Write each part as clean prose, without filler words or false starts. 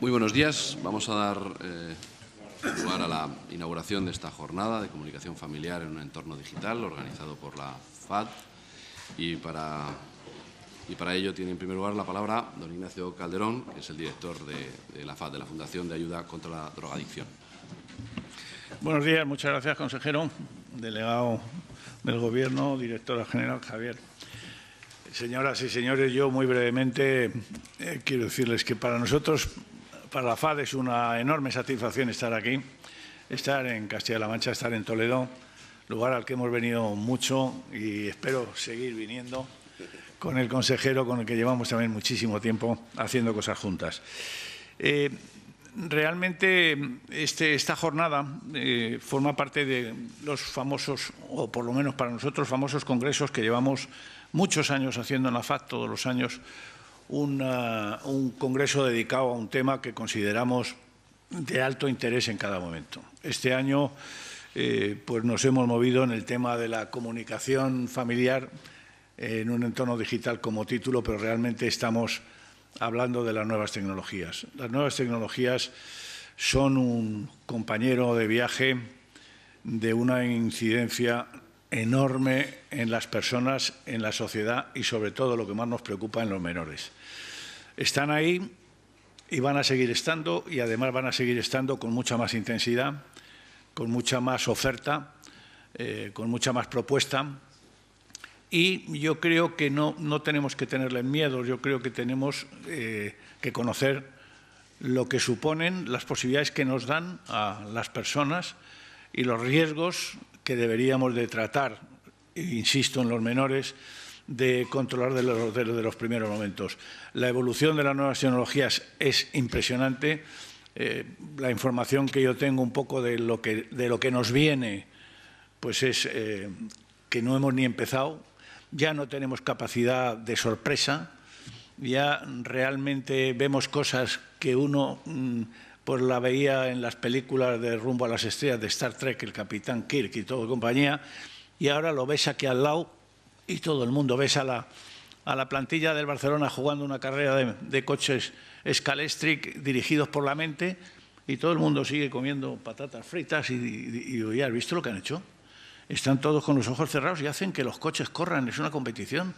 Muy buenos días. Vamos a dar lugar a la inauguración de esta jornada de comunicación familiar en un entorno digital organizado por la FAD. Y para ello tiene en primer lugar la palabra don Ignacio Calderón, que es el director de la FAD, de la Fundación de Ayuda contra la Drogadicción. Buenos días, muchas gracias, consejero, delegado del Gobierno, directora general Javier. Señoras y señores, yo muy brevemente quiero decirles que para nosotros, para la FAD, es una enorme satisfacción estar aquí, estar en Castilla-La Mancha, estar en Toledo, lugar al que hemos venido mucho y espero seguir viniendo con el consejero, con el que llevamos también muchísimo tiempo haciendo cosas juntas. Realmente esta jornada forma parte de los famosos, o por lo menos para nosotros, famosos congresos que llevamos muchos años haciendo en la FAD, todos los años, un congreso dedicado a un tema que consideramos de alto interés en cada momento. Este año pues nos hemos movido en el tema de la comunicación familiar en un entorno digital como título, pero realmente estamos hablando de las nuevas tecnologías. Las nuevas tecnologías son un compañero de viaje de una incidencia enorme en las personas, en la sociedad y, sobre todo, lo que más nos preocupa, en los menores. Están ahí y van a seguir estando, y además van a seguir estando con mucha más intensidad, con mucha más oferta, con mucha más propuesta. Y yo creo que no tenemos que tenerles miedo, yo creo que tenemos que conocer lo que suponen, las posibilidades que nos dan a las personas y los riesgos que deberíamos de tratar, insisto, en los menores, de controlar de los primeros momentos. La evolución de las nuevas tecnologías es impresionante. La información que yo tengo un poco de lo que nos viene, pues es que no hemos ni empezado. Ya no tenemos capacidad de sorpresa, ya realmente vemos cosas que uno pues la veía en las películas de Rumbo a las Estrellas de Star Trek, el Capitán Kirk y toda compañía, y ahora lo ves aquí al lado y todo el mundo. Ves a la plantilla del Barcelona jugando una carrera de coches Scalextric dirigidos por la mente, y todo el mundo sigue comiendo patatas fritas y ¿has visto lo que han hecho? Están todos con los ojos cerrados y hacen que los coches corran. Es una competición.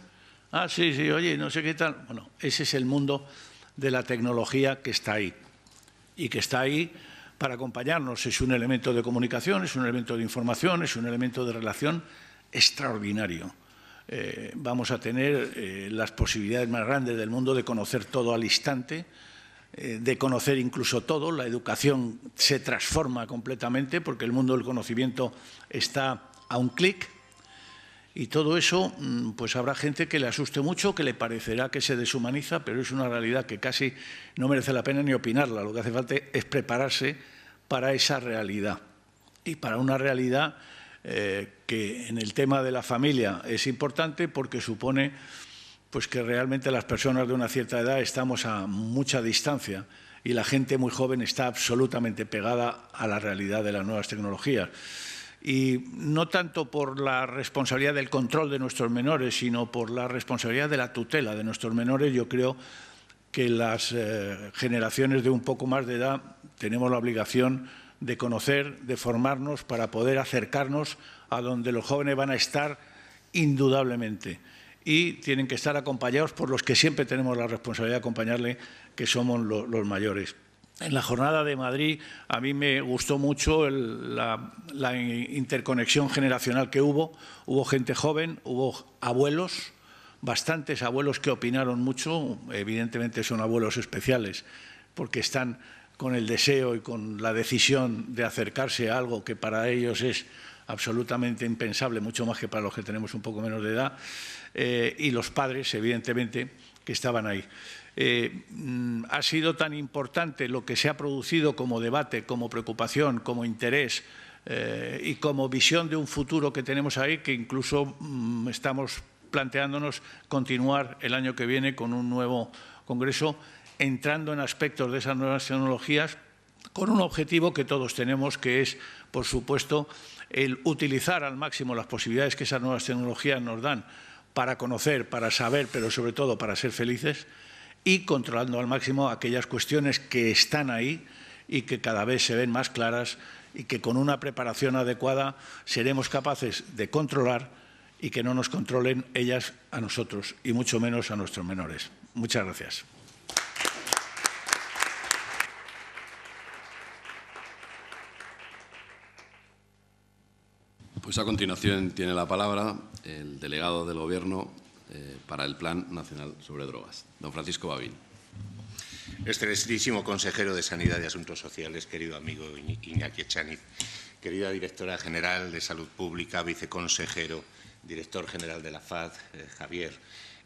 Ah, sí, oye, no sé qué tal. Bueno, ese es el mundo de la tecnología que está ahí y que está ahí para acompañarnos. Es un elemento de comunicación, es un elemento de información, es un elemento de relación extraordinario. Vamos a tener las posibilidades más grandes del mundo de conocer todo al instante, de conocer incluso todo. La educación se transforma completamente porque el mundo del conocimiento está a un clic, y todo eso pues habrá gente que le asuste mucho, que le parecerá que se deshumaniza, pero es una realidad que casi no merece la pena ni opinarla. Lo que hace falta es prepararse para esa realidad, y para una realidad que en el tema de la familia es importante porque supone pues que realmente las personas de una cierta edad estamos a mucha distancia y la gente muy joven está absolutamente pegada a la realidad de las nuevas tecnologías. Y no tanto por la responsabilidad del control de nuestros menores, sino por la responsabilidad de la tutela de nuestros menores. Yo creo que las generaciones de un poco más de edad tenemos la obligación de conocer, de formarnos para poder acercarnos a donde los jóvenes van a estar indudablemente. Y tienen que estar acompañados por los que siempre tenemos la responsabilidad de acompañarle, que somos los mayores. En la jornada de Madrid a mí me gustó mucho la interconexión generacional que hubo. Hubo gente joven, hubo abuelos, bastantes abuelos que opinaron mucho. Evidentemente son abuelos especiales porque están con el deseo y con la decisión de acercarse a algo que para ellos es absolutamente impensable, mucho más que para los que tenemos un poco menos de edad. Y los padres, evidentemente, que estaban ahí. Ha sido tan importante lo que se ha producido como debate, como preocupación, como interés y como visión de un futuro que tenemos ahí, que incluso estamos planteándonos continuar el año que viene con un nuevo congreso, entrando en aspectos de esas nuevas tecnologías con un objetivo que todos tenemos, que es, por supuesto, el utilizar al máximo las posibilidades que esas nuevas tecnologías nos dan para conocer, para saber, pero sobre todo para ser felices, y controlando al máximo aquellas cuestiones que están ahí y que cada vez se ven más claras y que con una preparación adecuada seremos capaces de controlar y que no nos controlen ellas a nosotros y mucho menos a nuestros menores. Muchas gracias. Pues a continuación tiene la palabra el delegado del Gobierno para el Plan Nacional sobre Drogas, don Francisco Bavín. Excelentísimo consejero de Sanidad y Asuntos Sociales, querido amigo Iñaki Echaniz, querida directora general de Salud Pública, viceconsejero, director general de la FAD, Javier.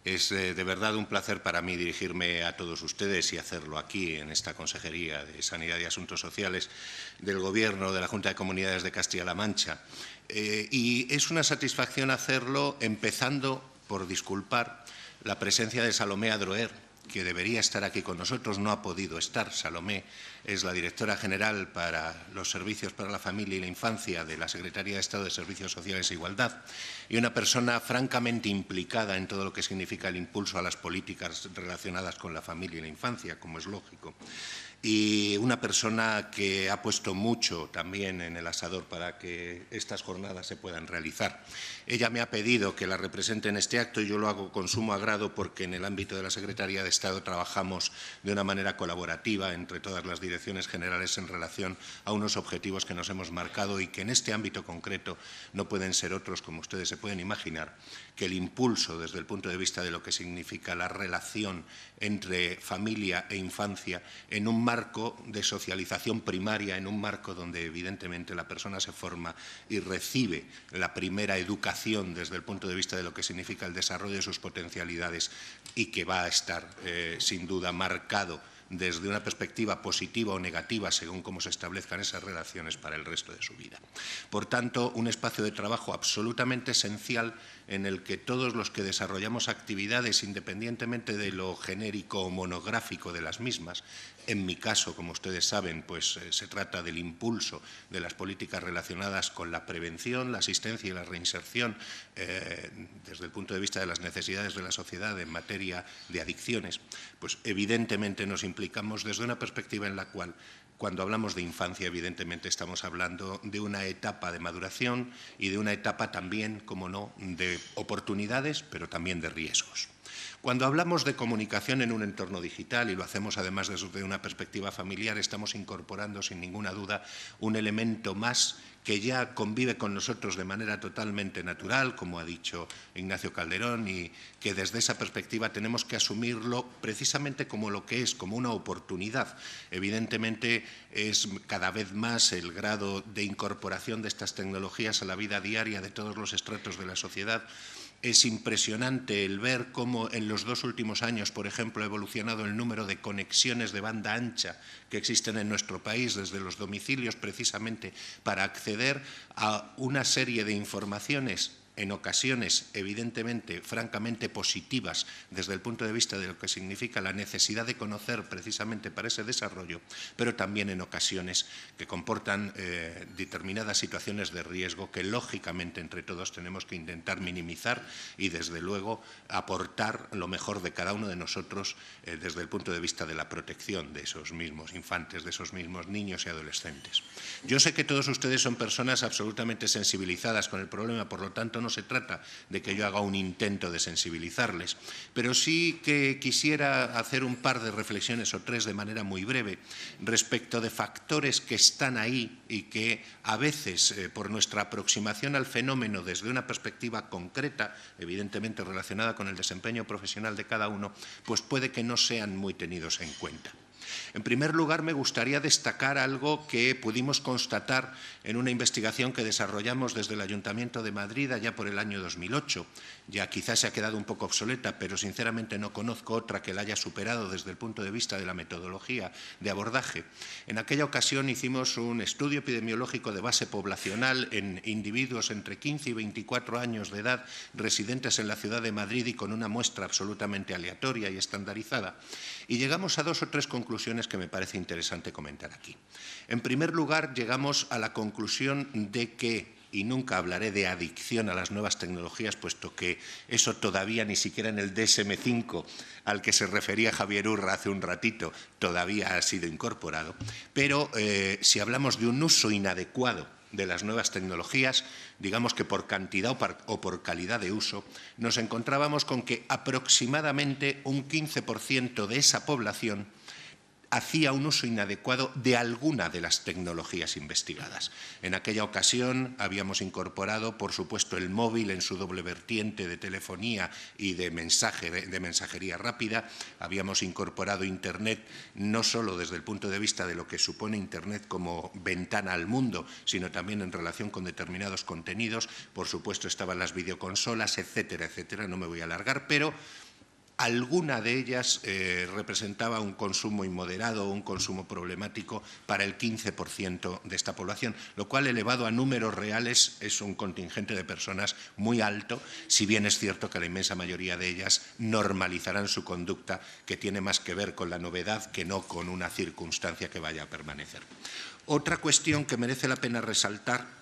Es de verdad un placer para mí dirigirme a todos ustedes y hacerlo aquí, en esta Consejería de Sanidad y Asuntos Sociales del Gobierno de la Junta de Comunidades de Castilla-La Mancha. Y es una satisfacción hacerlo empezando por disculpar la presencia de Salomé Adroher, que debería estar aquí con nosotros, no ha podido estar. Salomé es la directora general para los Servicios para la Familia y la Infancia de la Secretaría de Estado de Servicios Sociales e Igualdad y una persona francamente implicada en todo lo que significa el impulso a las políticas relacionadas con la familia y la infancia, como es lógico. Y una persona que ha puesto mucho también en el asador para que estas jornadas se puedan realizar. Ella me ha pedido que la represente en este acto y yo lo hago con sumo agrado porque en el ámbito de la Secretaría de Estado trabajamos de una manera colaborativa entre todas las direcciones generales en relación a unos objetivos que nos hemos marcado y que en este ámbito concreto no pueden ser otros, como ustedes se pueden imaginar, que el impulso desde el punto de vista de lo que significa la relación entre familia e infancia en un marco de socialización primaria, en un marco donde evidentemente la persona se forma y recibe la primera educación desde el punto de vista de lo que significa el desarrollo de sus potencialidades y que va a estar sin duda marcado desde una perspectiva positiva o negativa según cómo se establezcan esas relaciones para el resto de su vida. Por tanto, un espacio de trabajo absolutamente esencial en el que todos los que desarrollamos actividades, independientemente de lo genérico o monográfico de las mismas, en mi caso, como ustedes saben, pues se trata del impulso de las políticas relacionadas con la prevención, la asistencia y la reinserción desde el punto de vista de las necesidades de la sociedad en materia de adicciones, pues evidentemente nos implicamos desde una perspectiva en la cual cuando hablamos de infancia, evidentemente estamos hablando de una etapa de maduración y de una etapa también, como no, de oportunidades, pero también de riesgos. Cuando hablamos de comunicación en un entorno digital, y lo hacemos además desde una perspectiva familiar, estamos incorporando sin ninguna duda un elemento más que ya convive con nosotros de manera totalmente natural, como ha dicho Ignacio Calderón, y que desde esa perspectiva tenemos que asumirlo precisamente como lo que es, como una oportunidad. Evidentemente es cada vez más el grado de incorporación de estas tecnologías a la vida diaria de todos los estratos de la sociedad. Es impresionante el ver cómo en los 2 últimos años, por ejemplo, ha evolucionado el número de conexiones de banda ancha que existen en nuestro país desde los domicilios precisamente para acceder a una serie de informaciones en ocasiones, evidentemente, francamente positivas desde el punto de vista de lo que significa la necesidad de conocer precisamente para ese desarrollo, pero también en ocasiones que comportan determinadas situaciones de riesgo que, lógicamente, entre todos tenemos que intentar minimizar y, desde luego, aportar lo mejor de cada uno de nosotros desde el punto de vista de la protección de esos mismos infantes, de esos mismos niños y adolescentes. Yo sé que todos ustedes son personas absolutamente sensibilizadas con el problema, por lo tanto, no se trata de que yo haga un intento de sensibilizarles, pero sí que quisiera hacer un par de reflexiones o 3 de manera muy breve respecto de factores que están ahí y que a veces, por nuestra aproximación al fenómeno desde una perspectiva concreta, evidentemente relacionada con el desempeño profesional de cada uno, pues puede que no sean muy tenidos en cuenta. En primer lugar, me gustaría destacar algo que pudimos constatar en una investigación que desarrollamos desde el Ayuntamiento de Madrid allá por el año 2008. Ya quizás se ha quedado un poco obsoleta, pero sinceramente no conozco otra que la haya superado desde el punto de vista de la metodología de abordaje. En aquella ocasión hicimos un estudio epidemiológico de base poblacional en individuos entre 15 y 24 años de edad residentes en la ciudad de Madrid y con una muestra absolutamente aleatoria y estandarizada. Y llegamos a 2 o 3 conclusiones que me parece interesante comentar aquí. En primer lugar, llegamos a la conclusión de que y nunca hablaré de adicción a las nuevas tecnologías, puesto que eso todavía ni siquiera en el DSM-5 al que se refería Javier Urra hace un ratito todavía ha sido incorporado. Pero si hablamos de un uso inadecuado de las nuevas tecnologías, digamos que por cantidad o por calidad de uso, nos encontrábamos con que aproximadamente un 15% de esa población hacía un uso inadecuado de alguna de las tecnologías investigadas. En aquella ocasión habíamos incorporado, por supuesto, el móvil en su doble vertiente de telefonía y de mensajería rápida. Habíamos incorporado Internet no solo desde el punto de vista de lo que supone Internet como ventana al mundo, sino también en relación con determinados contenidos. Por supuesto, estaban las videoconsolas, etcétera, etcétera. No me voy a alargar, pero alguna de ellas representaba un consumo inmoderado o un consumo problemático para el 15% de esta población, lo cual, elevado a números reales, es un contingente de personas muy alto, si bien es cierto que la inmensa mayoría de ellas normalizarán su conducta, que tiene más que ver con la novedad que no con una circunstancia que vaya a permanecer. Otra cuestión que merece la pena resaltar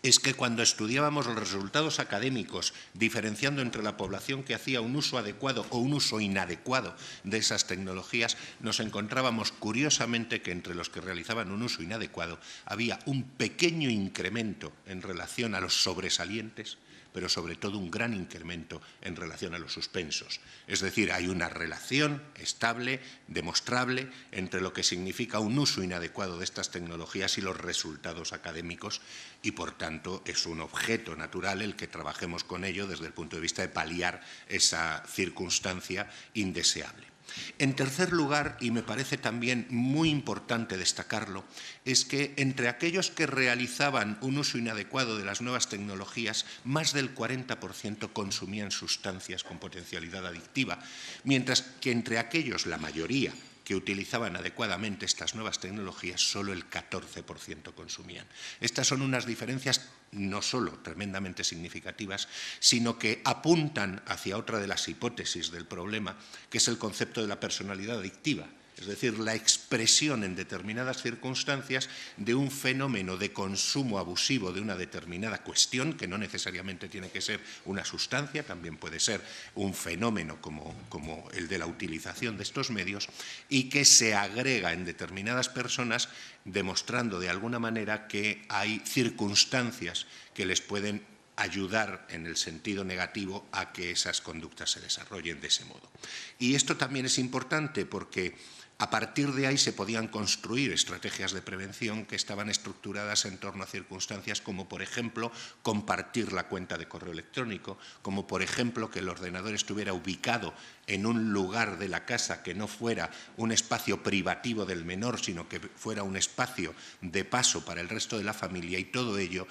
es que cuando estudiábamos los resultados académicos, diferenciando entre la población que hacía un uso adecuado o un uso inadecuado de esas tecnologías, nos encontrábamos curiosamente que entre los que realizaban un uso inadecuado había un pequeño incremento en relación a los sobresalientes, pero sobre todo un gran incremento en relación a los suspensos. Es decir, hay una relación estable, demostrable, entre lo que significa un uso inadecuado de estas tecnologías y los resultados académicos, y por tanto es un objeto natural el que trabajemos con ello desde el punto de vista de paliar esa circunstancia indeseable. En tercer lugar, y me parece también muy importante destacarlo, es que entre aquellos que realizaban un uso inadecuado de las nuevas tecnologías, más del 40% consumían sustancias con potencialidad adictiva, mientras que entre aquellos, la mayoría, que utilizaban adecuadamente estas nuevas tecnologías, solo el 14% consumían. Estas son unas diferencias no solo tremendamente significativas, sino que apuntan hacia otra de las hipótesis del problema, que es el concepto de la personalidad adictiva. Es decir, la expresión en determinadas circunstancias de un fenómeno de consumo abusivo de una determinada cuestión, que no necesariamente tiene que ser una sustancia, también puede ser un fenómeno como el de la utilización de estos medios, y que se agrega en determinadas personas, demostrando de alguna manera que hay circunstancias que les pueden ayudar en el sentido negativo a que esas conductas se desarrollen de ese modo. Y esto también es importante porque a partir de ahí se podían construir estrategias de prevención que estaban estructuradas en torno a circunstancias como, por ejemplo, compartir la cuenta de correo electrónico, como, por ejemplo, que el ordenador estuviera ubicado en un lugar de la casa que no fuera un espacio privativo del menor, sino que fuera un espacio de paso para el resto de la familia, y todo ello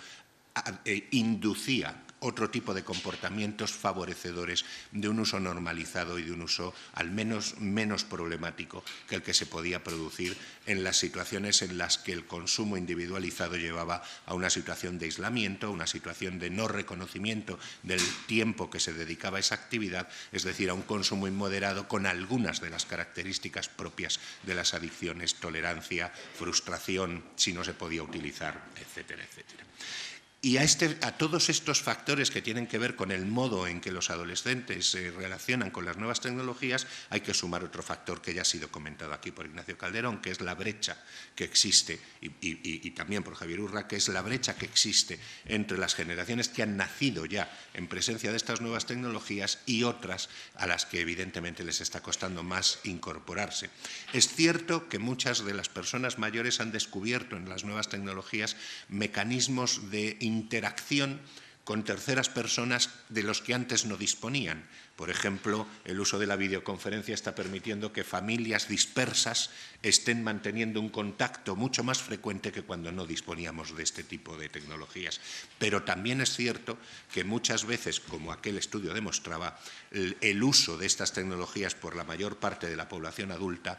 inducía otro tipo de comportamientos favorecedores de un uso normalizado y de un uso al menos menos problemático que el que se podía producir en las situaciones en las que el consumo individualizado llevaba a una situación de aislamiento, a una situación de no reconocimiento del tiempo que se dedicaba a esa actividad, es decir, a un consumo inmoderado con algunas de las características propias de las adicciones: tolerancia, frustración, si no se podía utilizar, etcétera, etcétera. Y a todos estos factores que tienen que ver con el modo en que los adolescentes se relacionan con las nuevas tecnologías, hay que sumar otro factor que ya ha sido comentado aquí por Ignacio Calderón, que es la brecha que existe, y también por Javier Urra, que es la brecha que existe entre las generaciones que han nacido ya en presencia de estas nuevas tecnologías y otras a las que evidentemente les está costando más incorporarse. Es cierto que muchas de las personas mayores han descubierto en las nuevas tecnologías mecanismos de interacción con terceras personas de los que antes no disponían. Por ejemplo, el uso de la videoconferencia está permitiendo que familias dispersas estén manteniendo un contacto mucho más frecuente que cuando no disponíamos de este tipo de tecnologías. Pero también es cierto que muchas veces, como aquel estudio demostraba, el uso de estas tecnologías por la mayor parte de la población adulta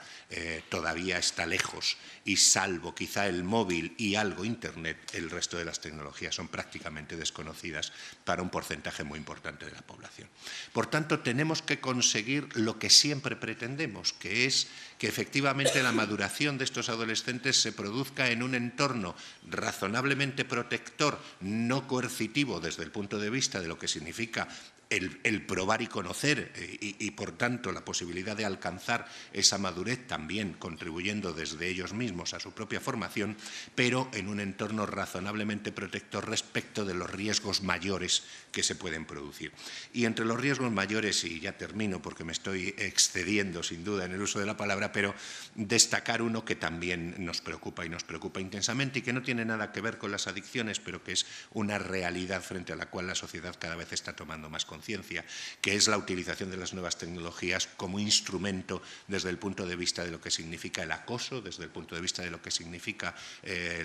todavía está lejos, y salvo quizá el móvil y algo Internet, el resto de las tecnologías son prácticamente desconocidas desconocidas para un porcentaje muy importante de la población. Por tanto, tenemos que conseguir lo que siempre pretendemos, que es que efectivamente la maduración de estos adolescentes se produzca en un entorno razonablemente protector, no coercitivo desde el punto de vista de lo que significa el probar y conocer y, por tanto, la posibilidad de alcanzar esa madurez también contribuyendo desde ellos mismos a su propia formación, pero en un entorno razonablemente protector respecto de los riesgos mayores que se pueden producir. Y entre los riesgos mayores, y ya termino porque me estoy excediendo sin duda en el uso de la palabra, pero destacar uno que también nos preocupa y nos preocupa intensamente y que no tiene nada que ver con las adicciones, pero que es una realidad frente a la cual la sociedad cada vez está tomando más conciencia, que es la utilización de las nuevas tecnologías como instrumento desde el punto de vista de lo que significa el acoso, desde el punto de vista de lo que significa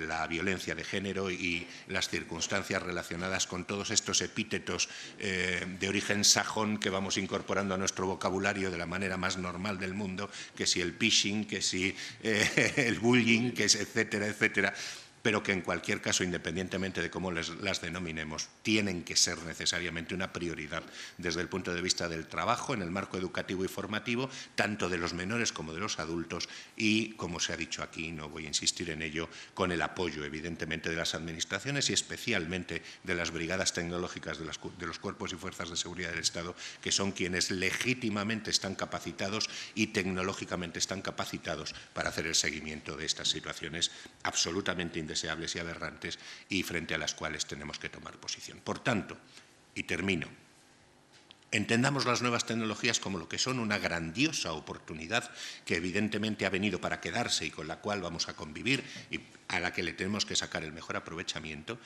la violencia de género y las circunstancias relacionadas con todos estos epítetos de origen sajón que vamos incorporando a nuestro vocabulario de la manera más normal del mundo, que si el phishing, que si el bullying, que es etcétera, etcétera, pero que en cualquier caso, independientemente de cómo las denominemos, tienen que ser necesariamente una prioridad desde el punto de vista del trabajo en el marco educativo y formativo, tanto de los menores como de los adultos y, como se ha dicho aquí, no voy a insistir en ello, con el apoyo evidentemente de las administraciones y especialmente de las brigadas tecnológicas de los cuerpos y fuerzas de seguridad del Estado, que son quienes legítimamente están capacitados y tecnológicamente están capacitados para hacer el seguimiento de estas situaciones absolutamente indeseables y aberrantes y frente a las cuales tenemos que tomar posición. Por tanto, y termino, entendamos las nuevas tecnologías como lo que son, una grandiosa oportunidad que evidentemente ha venido para quedarse y con la cual vamos a convivir y a la que le tenemos que sacar el mejor aprovechamiento.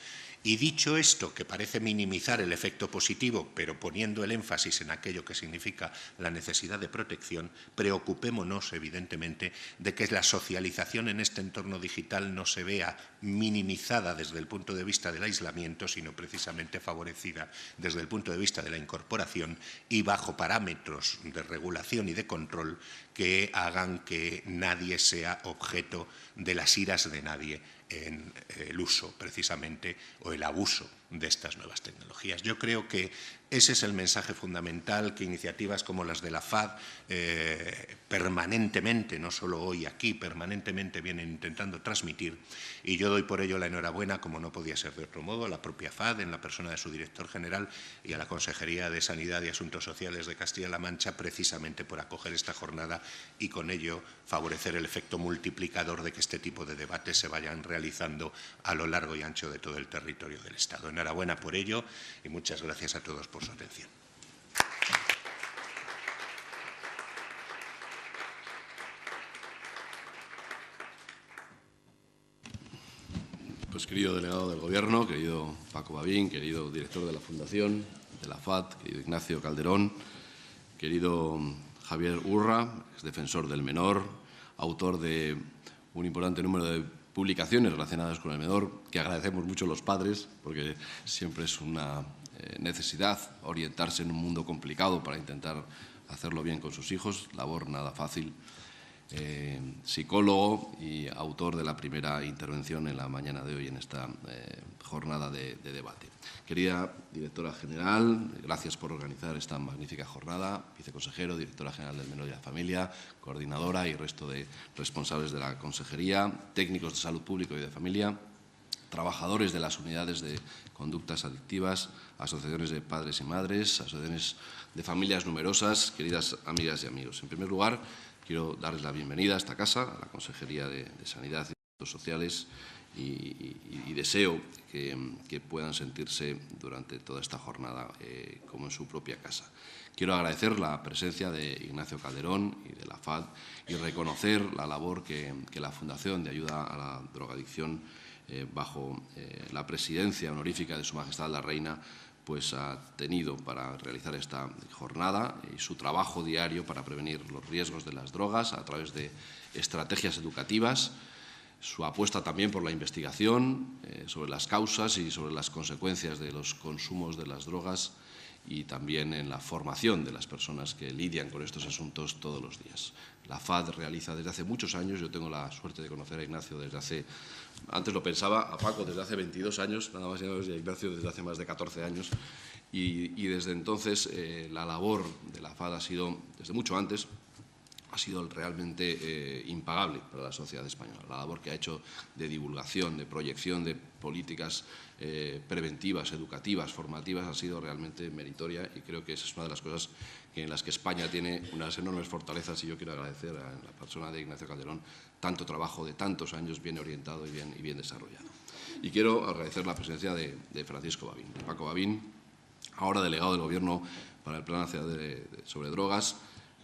Y dicho esto, que parece minimizar el efecto positivo, pero poniendo el énfasis en aquello que significa la necesidad de protección, preocupémonos evidentemente de que la socialización en este entorno digital no se vea minimizada desde el punto de vista del aislamiento, sino precisamente favorecida desde el punto de vista de la incorporación y bajo parámetros de regulación y de control que hagan que nadie sea objeto de las iras de nadie en el uso precisamente o el abuso de estas nuevas tecnologías. Yo creo que ese es el mensaje fundamental que iniciativas como las de la FAD permanentemente, no solo hoy aquí, permanentemente vienen intentando transmitir, y yo doy por ello la enhorabuena, como no podía ser de otro modo, a la propia FAD en la persona de su director general y a la Consejería de Sanidad y Asuntos Sociales de Castilla-La Mancha precisamente por acoger esta jornada y con ello favorecer el efecto multiplicador de que este tipo de debates se vayan realizando a lo largo y ancho de todo el territorio del Estado. Enhorabuena por ello y muchas gracias a todos por su atención. Pues querido delegado del Gobierno, querido Paco Babín, querido director de la Fundación, de la FAD, querido Ignacio Calderón, querido Javier Urra, exdefensor del menor, autor de un importante número de publicaciones relacionadas con el menor, que agradecemos mucho a los padres, porque siempre es una necesidad orientarse en un mundo complicado para intentar hacerlo bien con sus hijos, labor nada fácil. Psicólogo y autor de la primera intervención en la mañana de hoy en esta jornada de debate. Querida directora general, gracias por organizar esta magnífica jornada, viceconsejero, directora general del Menor y la Familia, coordinadora y resto de responsables de la consejería, técnicos de salud pública y de familia, trabajadores de las unidades de conductas adictivas, asociaciones de padres y madres, asociaciones de familias numerosas, queridas amigas y amigos. En primer lugar, quiero darles la bienvenida a esta casa, a la Consejería de Sanidad y Asuntos Sociales y deseo que puedan sentirse durante toda esta jornada como en su propia casa. Quiero agradecer la presencia de Ignacio Calderón y de la FAD y reconocer la labor que la Fundación de Ayuda a la Drogadicción, bajo la presidencia honorífica de Su Majestad la Reina, pues ha tenido para realizar esta jornada y su trabajo diario para prevenir los riesgos de las drogas a través de estrategias educativas, su apuesta también por la investigación sobre las causas y sobre las consecuencias de los consumos de las drogas y también en la formación de las personas que lidian con estos asuntos todos los días. La FAD realiza desde hace muchos años, yo tengo la suerte de conocer a Ignacio desde hace, antes lo pensaba, a Paco desde hace 22 años, nada más y nada menos, y a Ignacio desde hace más de 14 años, y desde entonces la labor de la FAD ha sido, desde mucho antes, ha sido realmente impagable para la sociedad española. La labor que ha hecho de divulgación, de proyección de políticas preventivas, educativas, formativas, ha sido realmente meritoria, y creo que esa es una de las cosas en las que España tiene unas enormes fortalezas, y yo quiero agradecer a la persona de Ignacio Calderón tanto trabajo de tantos años bien orientado y bien desarrollado. Y quiero agradecer la presencia de Francisco Babín, de Paco Babín, ahora delegado del Gobierno para el Plan Nacional sobre Drogas,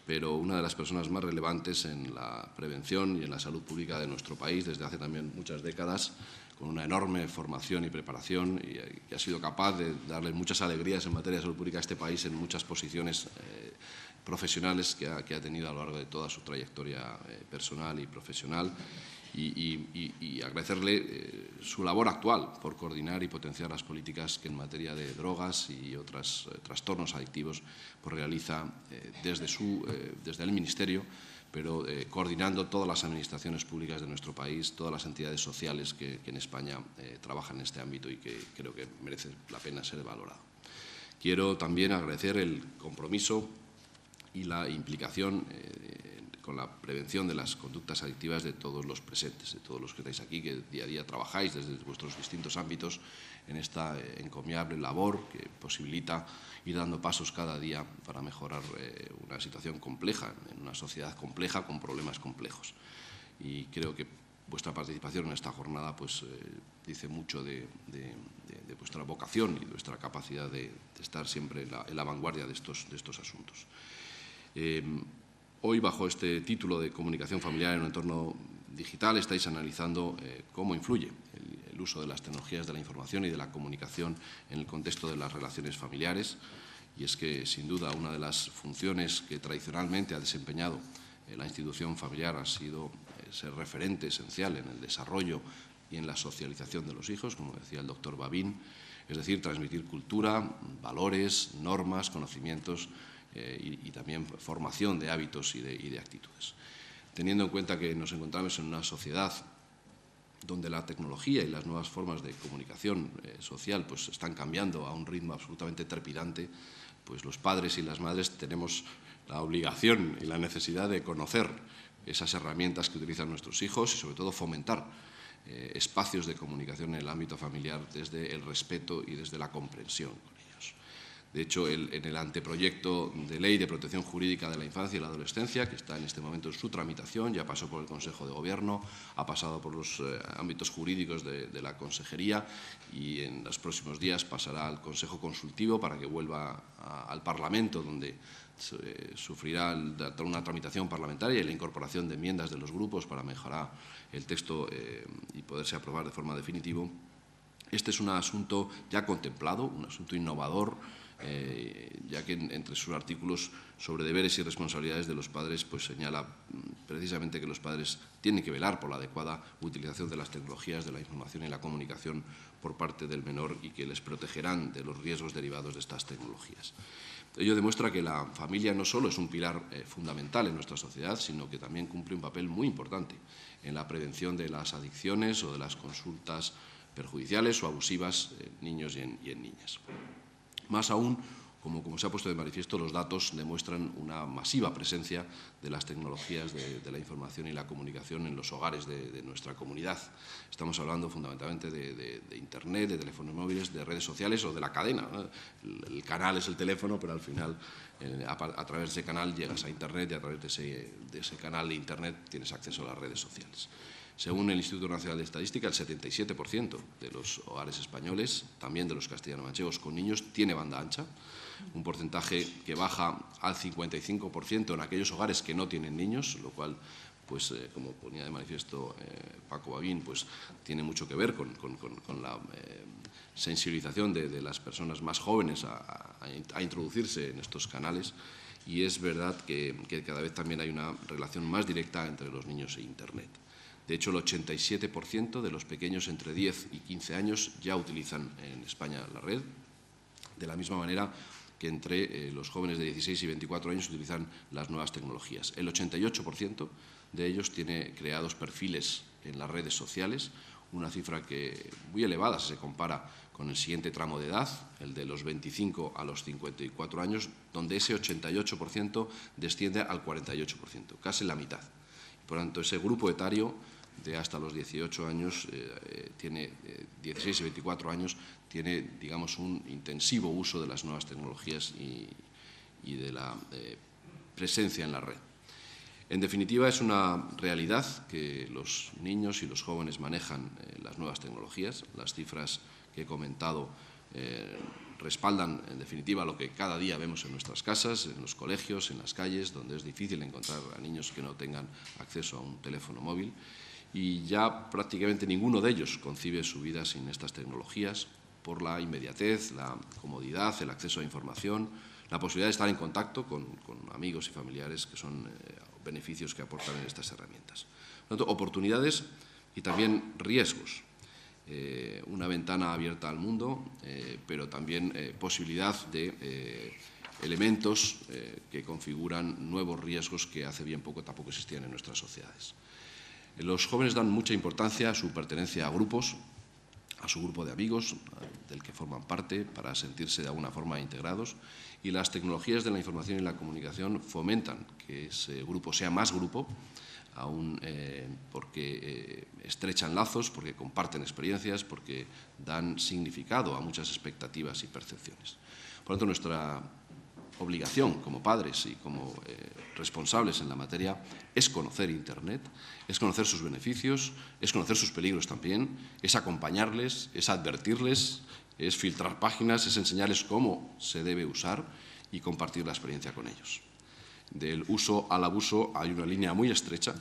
pero una de las personas más relevantes en la prevención y en la salud pública de nuestro país desde hace también muchas décadas, con una enorme formación y preparación, y ha sido capaz de darle muchas alegrías en materia de salud pública a este país en muchas posiciones profesionales que ha tenido a lo largo de toda su trayectoria personal y profesional. Y agradecerle su labor actual por coordinar y potenciar las políticas que en materia de drogas y otros trastornos adictivos pues realiza desde el Ministerio, pero coordinando todas las administraciones públicas de nuestro país, todas las entidades sociales que en España trabajan en este ámbito y que creo que merece la pena ser valorado. Quiero también agradecer el compromiso y la implicación con la prevención de las conductas adictivas de todos los presentes, de todos los que estáis aquí, que día a día trabajáis desde vuestros distintos ámbitos en esta encomiable labor que posibilita ir dando pasos cada día para mejorar una situación compleja, en una sociedad compleja con problemas complejos. Y creo que vuestra participación en esta jornada pues, dice mucho de vuestra vocación y de vuestra capacidad de estar siempre en la vanguardia de estos asuntos. Hoy, bajo este título de Comunicación familiar en un entorno digital, estáis analizando cómo influye el uso de las tecnologías de la información y de la comunicación en el contexto de las relaciones familiares. Y es que, sin duda, una de las funciones que tradicionalmente ha desempeñado la institución familiar ha sido ser referente esencial en el desarrollo y en la socialización de los hijos, como decía el doctor Babín, es decir, transmitir cultura, valores, normas, conocimientos y también formación de hábitos y de actitudes. Teniendo en cuenta que nos encontramos en una sociedad donde la tecnología y las nuevas formas de comunicación social pues, están cambiando a un ritmo absolutamente trepidante, pues los padres y las madres tenemos la obligación y la necesidad de conocer esas herramientas que utilizan nuestros hijos y, sobre todo, fomentar espacios de comunicación en el ámbito familiar desde el respeto y desde la comprensión con ellos. De hecho, en el anteproyecto de Ley de Protección Jurídica de la Infancia y la Adolescencia, que está en este momento en su tramitación, ya pasó por el Consejo de Gobierno, ha pasado por los ámbitos jurídicos de la Consejería y en los próximos días pasará al Consejo Consultivo para que vuelva al Parlamento, donde sufrirá una tramitación parlamentaria y la incorporación de enmiendas de los grupos para mejorar el texto y poderse aprobar de forma definitiva. Este es un asunto ya contemplado, un asunto innovador, ya que entre sus artículos sobre deberes y responsabilidades de los padres pues señala precisamente que los padres tienen que velar por la adecuada utilización de las tecnologías de la información y la comunicación por parte del menor y que les protegerán de los riesgos derivados de estas tecnologías. Ello demuestra que la familia no solo es un pilar fundamental en nuestra sociedad, sino que también cumple un papel muy importante en la prevención de las adicciones o de las consultas perjudiciales o abusivas en niños y en niñas. Más aún, como se ha puesto de manifiesto, los datos demuestran una masiva presencia de las tecnologías de la información y la comunicación en los hogares de nuestra comunidad. Estamos hablando fundamentalmente de Internet, de teléfonos móviles, de redes sociales o de la cadena, ¿no? El canal es el teléfono, pero al final a través de ese canal llegas a Internet y a través de ese canal de Internet tienes acceso a las redes sociales. Según el Instituto Nacional de Estadística, el 77% de los hogares españoles, también de los castellano-manchegos con niños, tiene banda ancha, un porcentaje que baja al 55% en aquellos hogares que no tienen niños, lo cual, pues, como ponía de manifiesto Paco Babín, pues, tiene mucho que ver con la sensibilización de las personas más jóvenes a introducirse en estos canales. Y es verdad que cada vez también hay una relación más directa entre los niños e Internet. De hecho, el 87% de los pequeños entre 10 y 15 años ya utilizan en España la red. De la misma manera, que entre los jóvenes de 16 y 24 años utilizan las nuevas tecnologías. El 88% de ellos tiene creados perfiles en las redes sociales, una cifra que muy elevada si se compara con el siguiente tramo de edad, el de los 25 a los 54 años, donde ese 88% desciende al 48%, casi la mitad. Por tanto, ese grupo etario de hasta los 18 años, tiene 16 y 24 años, tiene, digamos, un intensivo uso de las nuevas tecnologías y de la presencia en la red. En definitiva, es una realidad que los niños y los jóvenes manejan las nuevas tecnologías. Las cifras que he comentado respaldan, en definitiva, lo que cada día vemos en nuestras casas, en los colegios, en las calles, donde es difícil encontrar a niños que no tengan acceso a un teléfono móvil. Y ya prácticamente ninguno de ellos concibe su vida sin estas tecnologías por la inmediatez, la comodidad, el acceso a información, la posibilidad de estar en contacto con amigos y familiares, que son beneficios que aportan en estas herramientas. Por lo tanto, oportunidades y también riesgos. Una ventana abierta al mundo, pero también posibilidad de elementos que configuran nuevos riesgos que hace bien poco tampoco existían en nuestras sociedades. Los jóvenes dan mucha importancia a su pertenencia a grupos, a su grupo de amigos, del que forman parte, para sentirse de alguna forma integrados, y las tecnologías de la información y la comunicación fomentan que ese grupo sea más grupo, aún porque estrechan lazos, porque comparten experiencias, porque dan significado a muchas expectativas y percepciones. Por lo tanto, nuestra obligación como padres y como responsables en la materia es conocer Internet, es conocer sus beneficios, es conocer sus peligros también, es acompañarles, es advertirles, es filtrar páginas, es enseñarles cómo se debe usar y compartir la experiencia con ellos. Del uso al abuso hay una línea muy estrecha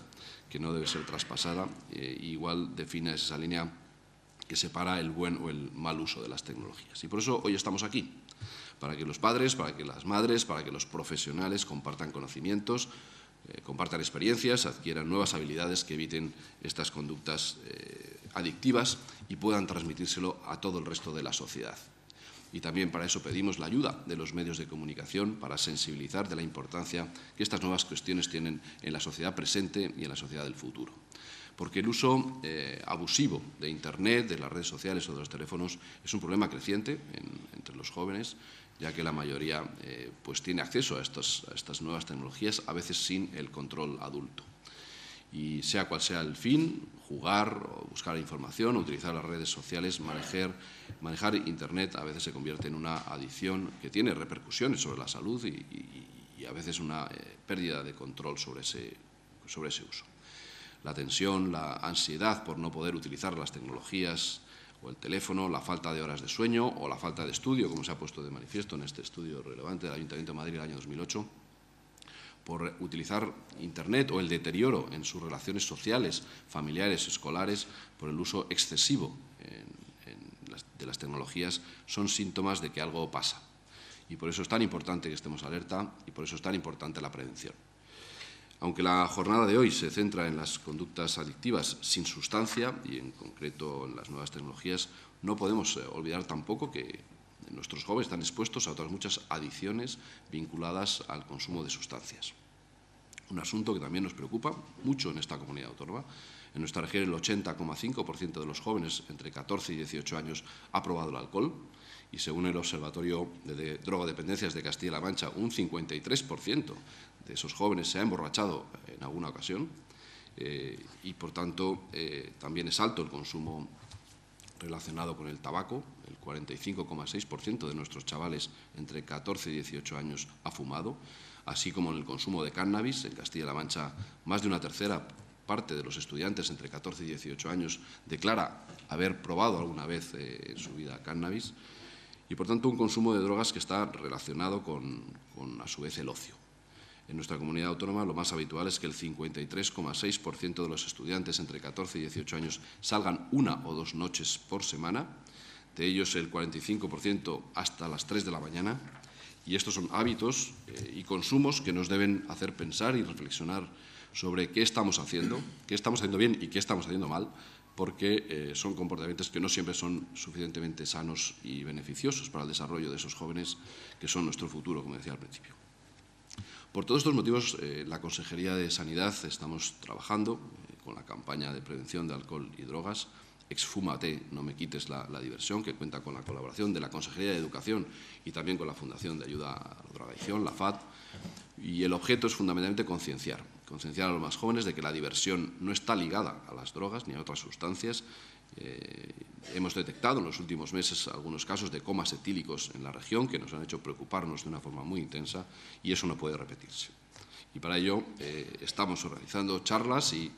que no debe ser traspasada, igual define esa línea que separa el buen o el mal uso de las tecnologías. Y por eso hoy estamos aquí, para que los padres, para que las madres, para que los profesionales compartan conocimientos, compartan experiencias, adquieran nuevas habilidades que eviten estas conductas adictivas y puedan transmitírselo a todo el resto de la sociedad. Y también para eso pedimos la ayuda de los medios de comunicación para sensibilizar de la importancia que estas nuevas cuestiones tienen en la sociedad presente y en la sociedad del futuro. Porque el uso abusivo de Internet, de las redes sociales o de los teléfonos es un problema creciente entre los jóvenes, ya que la mayoría pues tiene acceso a estas nuevas tecnologías, a veces sin el control adulto. Y sea cual sea el fin, jugar o buscar información, utilizar las redes sociales, manejar Internet a veces se convierte en una adicción que tiene repercusiones sobre la salud y a veces una pérdida de control sobre ese uso. La tensión, la ansiedad por no poder utilizar las tecnologías o el teléfono, la falta de horas de sueño o la falta de estudio, como se ha puesto de manifiesto en este estudio relevante del Ayuntamiento de Madrid del año 2008, por utilizar Internet o el deterioro en sus relaciones sociales, familiares, escolares, por el uso excesivo de las tecnologías, son síntomas de que algo pasa. Y por eso es tan importante que estemos alerta y por eso es tan importante la prevención. Aunque la jornada de hoy se centra en las conductas adictivas sin sustancia y en concreto en las nuevas tecnologías, no podemos olvidar tampoco que nuestros jóvenes están expuestos a otras muchas adicciones vinculadas al consumo de sustancias. Un asunto que también nos preocupa mucho en esta comunidad autónoma. En nuestra región el 80,5% de los jóvenes entre 14 y 18 años ha probado el alcohol y según el Observatorio de Drogodependencias de Castilla-La Mancha, un 53% de esos jóvenes se ha emborrachado en alguna ocasión y, por tanto, también es alto el consumo relacionado con el tabaco. El 45,6% de nuestros chavales entre 14 y 18 años ha fumado, así como en el consumo de cannabis. En Castilla-La Mancha, más de una tercera parte de los estudiantes entre 14 y 18 años declara haber probado alguna vez en su vida cannabis y, por tanto, un consumo de drogas que está relacionado con a su vez, el ocio. En nuestra comunidad autónoma lo más habitual es que el 53,6% de los estudiantes entre 14 y 18 años salgan una o dos noches por semana, de ellos el 45% hasta las 3 de la mañana, y estos son hábitos y consumos que nos deben hacer pensar y reflexionar sobre qué estamos haciendo bien y qué estamos haciendo mal porque son comportamientos que no siempre son suficientemente sanos y beneficiosos para el desarrollo de esos jóvenes que son nuestro futuro, como decía al principio. Por todos estos motivos, la Consejería de Sanidad estamos trabajando con la campaña de prevención de alcohol y drogas, Exfúmate, no me quites la diversión, que cuenta con la colaboración de la Consejería de Educación y también con la Fundación de Ayuda a la Drogadicción, la FAD, y el objeto es fundamentalmente concienciar a los más jóvenes de que la diversión no está ligada a las drogas ni a otras sustancias. Hemos detectado en los últimos meses algunos casos de comas etílicos en la región que nos han hecho preocuparnos de una forma muy intensa y eso no puede repetirse. Y para ello estamos organizando charlas y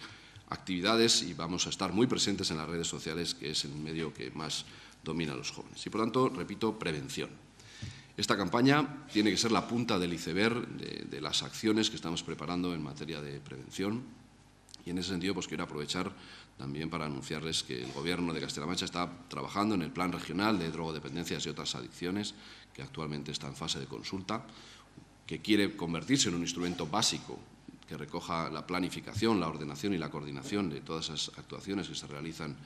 actividades y vamos a estar muy presentes en las redes sociales, que es el medio que más domina a los jóvenes. Y, por tanto, repito, prevención. Esta campaña tiene que ser la punta del iceberg de las acciones que estamos preparando en materia de prevención y, en ese sentido, pues quiero aprovechar también para anunciarles que el Gobierno de Castilla-La Mancha está trabajando en el Plan Regional de Drogodependencias y otras adicciones, que actualmente está en fase de consulta, que quiere convertirse en un instrumento básico que recoja la planificación, la ordenación y la coordinación de todas esas actuaciones que se realizan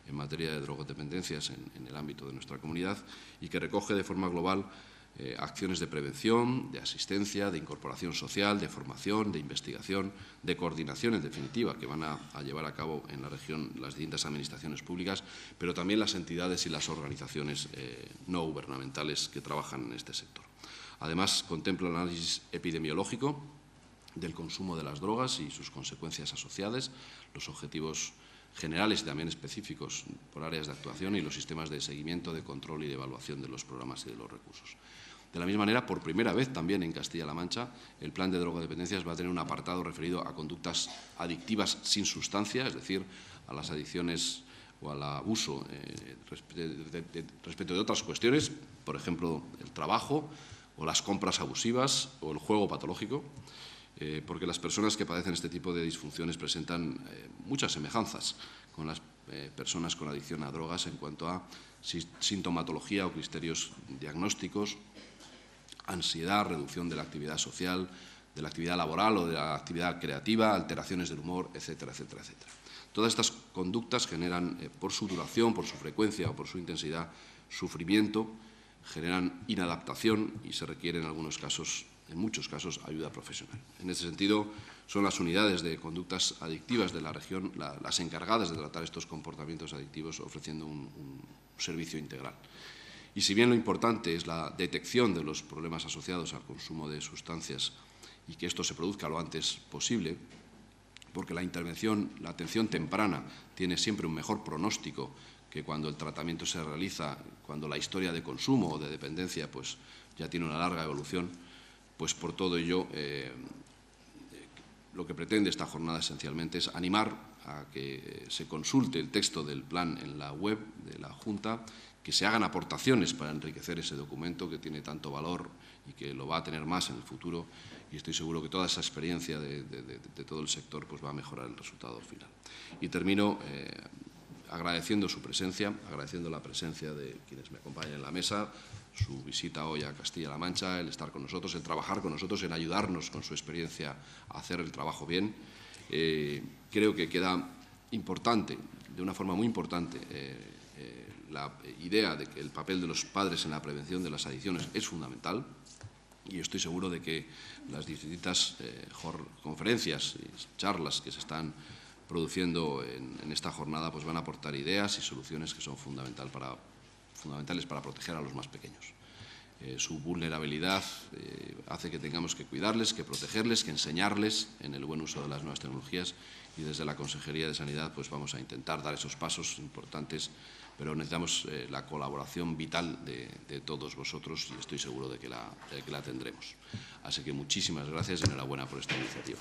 en materia de drogodependencias en el ámbito de nuestra comunidad y que recoge de forma global acciones de prevención, de asistencia, de incorporación social, de formación, de investigación, de coordinación, en definitiva, que van a llevar a cabo en la región las distintas administraciones públicas, pero también las entidades y las organizaciones no gubernamentales que trabajan en este sector. Además, contempla el análisis epidemiológico del consumo de las drogas y sus consecuencias asociadas, los objetivos generales y también específicos por áreas de actuación y los sistemas de seguimiento, de control y de evaluación de los programas y de los recursos. De la misma manera, por primera vez también en Castilla-La Mancha, el Plan de Drogodependencias va a tener un apartado referido a conductas adictivas sin sustancia, es decir, a las adicciones o al abuso respecto de otras cuestiones, por ejemplo, el trabajo o las compras abusivas o el juego patológico, porque las personas que padecen este tipo de disfunciones presentan muchas semejanzas con las personas con adicción a drogas en cuanto a sintomatología o criterios diagnósticos, ansiedad, reducción de la actividad social, de la actividad laboral o de la actividad creativa, alteraciones del humor, etcétera, etcétera, etcétera. Todas estas conductas generan, por su duración, por su frecuencia o por su intensidad, sufrimiento, generan inadaptación y se requiere en muchos casos, ayuda profesional. En ese sentido, son las unidades de conductas adictivas de la región las encargadas de tratar estos comportamientos adictivos, ofreciendo un servicio integral. Y si bien lo importante es la detección de los problemas asociados al consumo de sustancias y que esto se produzca lo antes posible, porque la atención temprana tiene siempre un mejor pronóstico que cuando el tratamiento se realiza, cuando la historia de consumo o de dependencia pues, ya tiene una larga evolución, pues por todo ello lo que pretende esta jornada esencialmente es animar a que se consulte el texto del plan en la web de la Junta, que se hagan aportaciones para enriquecer ese documento que tiene tanto valor y que lo va a tener más en el futuro, y estoy seguro que toda esa experiencia de todo el sector pues va a mejorar el resultado final. Y termino agradeciendo su presencia, agradeciendo la presencia de quienes me acompañan en la mesa, su visita hoy a Castilla-La Mancha, el estar con nosotros, el trabajar con nosotros, en ayudarnos con su experiencia a hacer el trabajo bien. Creo que queda importante, de una forma muy importante, la idea de que el papel de los padres en la prevención de las adicciones es fundamental y estoy seguro de que las distintas conferencias y charlas que se están produciendo en esta jornada pues van a aportar ideas y soluciones que son fundamentales para proteger a los más pequeños. Su vulnerabilidad hace que tengamos que cuidarles, que protegerles, que enseñarles en el buen uso de las nuevas tecnologías y desde la Consejería de Sanidad pues vamos a intentar dar esos pasos importantes, pero necesitamos la colaboración vital de todos vosotros y estoy seguro de que la tendremos. Así que muchísimas gracias y enhorabuena por esta iniciativa.